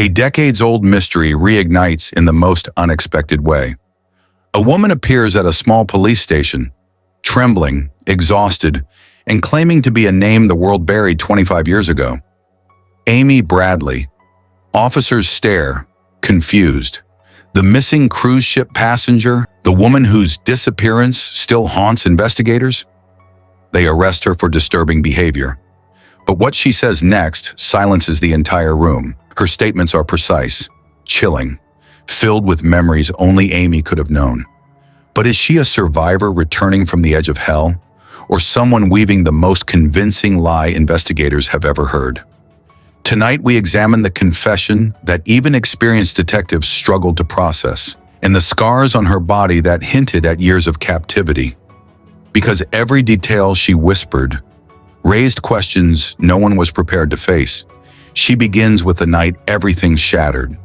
A decades-old mystery reignites in the most unexpected way. A woman appears at a small police station, trembling, exhausted, and claiming to be a name the world buried 25 years ago. Amy Bradley. Officers stare, confused. The missing cruise ship passenger, the woman whose disappearance still haunts investigators? They arrest her for disturbing behavior. But what she says next silences the entire room. Her statements are precise, chilling, filled with memories only Amy could have known. But is she a survivor returning from the edge of hell, or someone weaving the most convincing lie investigators have ever heard? Tonight we examine the confession that even experienced detectives struggled to process, and the scars on her body that hinted at years of captivity. Because every detail she whispered raised questions no one was prepared to face. She begins with the night everything shattered.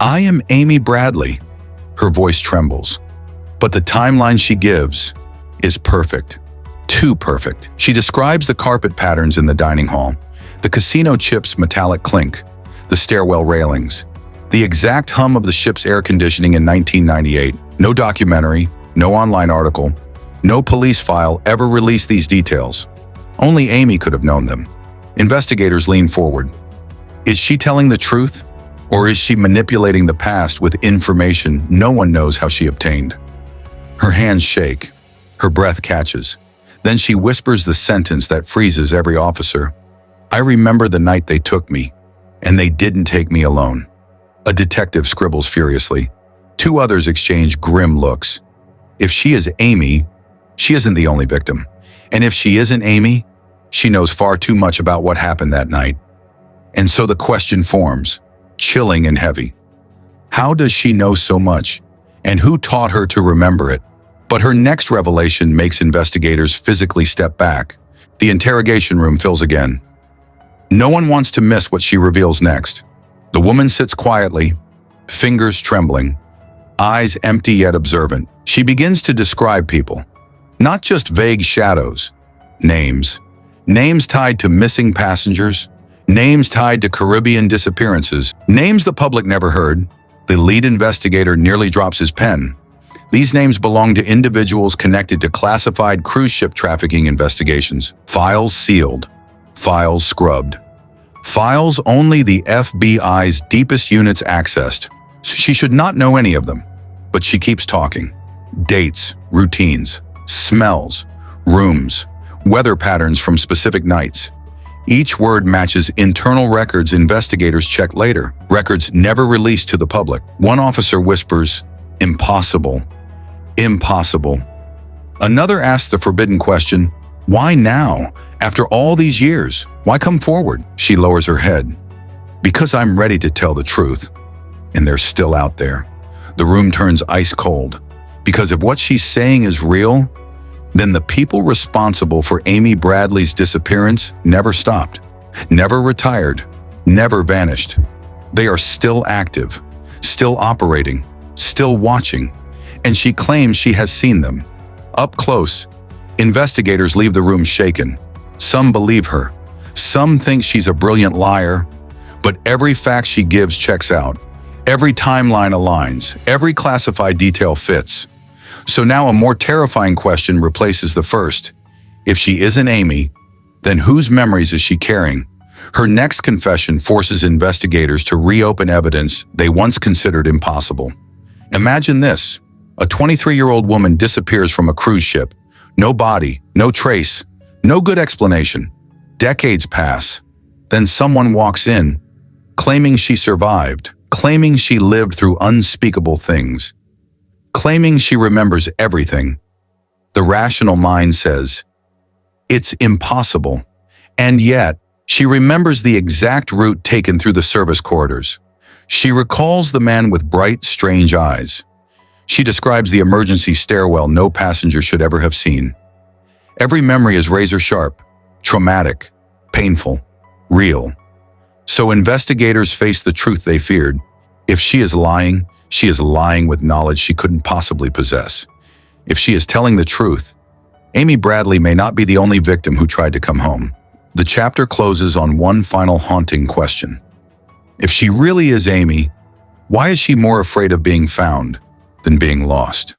"I am Amy Bradley." Her voice trembles. But the timeline she gives is perfect. Too perfect. She describes the carpet patterns in the dining hall, the casino chip's metallic clink, the stairwell railings, the exact hum of the ship's air conditioning in 1998. No documentary, no online article, no police file ever released these details. Only Amy could have known them. Investigators lean forward. Is she telling the truth, or is she manipulating the past with information no one knows how she obtained? Her hands shake. Her breath catches. Then she whispers the sentence that freezes every officer. "I remember the night they took me, and they didn't take me alone." A detective scribbles furiously. Two others exchange grim looks. If she is Amy, she isn't the only victim. And if she isn't Amy, she knows far too much about what happened that night. And so the question forms, chilling and heavy. How does she know so much? And who taught her to remember it? But her next revelation makes investigators physically step back. The interrogation room fills again. No one wants to miss what she reveals next. The woman sits quietly, fingers trembling, eyes empty yet observant. She begins to describe people, not just vague shadows, names. Names tied to missing passengers, names tied to Caribbean disappearances, names the public never heard. The lead investigator nearly drops his pen. These names belong to individuals connected to classified cruise ship trafficking investigations. Files sealed, files scrubbed. Files only the FBI's deepest units accessed. She should not know any of them, but she keeps talking. Dates, routines, smells, rooms, weather patterns from specific nights. Each word matches internal records investigators check later, records never released to the public. One officer whispers, "Impossible. Impossible." Another asks the forbidden question, "Why now? After all these years, why come forward?" She lowers her head. "Because I'm ready to tell the truth." And they're still out there. The room turns ice cold. Because if what she's saying is real, then the people responsible for Amy Bradley's disappearance never stopped, never retired, never vanished. They are still active, still operating, still watching, and she claims she has seen them. Up close, investigators leave the room shaken. Some believe her. Some think she's a brilliant liar, but every fact she gives checks out. Every timeline aligns, every classified detail fits. So now a more terrifying question replaces the first. If she isn't Amy, then whose memories is she carrying? Her next confession forces investigators to reopen evidence they once considered impossible. Imagine this. A 23-year-old woman disappears from a cruise ship. No body, no trace, no good explanation. Decades pass. Then someone walks in, claiming she survived, claiming she lived through unspeakable things, claiming she remembers everything. The rational mind says, it's impossible. And yet, she remembers the exact route taken through the service corridors. She recalls the man with bright, strange eyes. She describes the emergency stairwell no passenger should ever have seen. Every memory is razor sharp, traumatic, painful, real. So investigators face the truth they feared. If she is lying with knowledge she couldn't possibly possess. If she is telling the truth, Amy Bradley may not be the only victim who tried to come home. The chapter closes on one final haunting question. If she really is Amy, why is she more afraid of being found than being lost?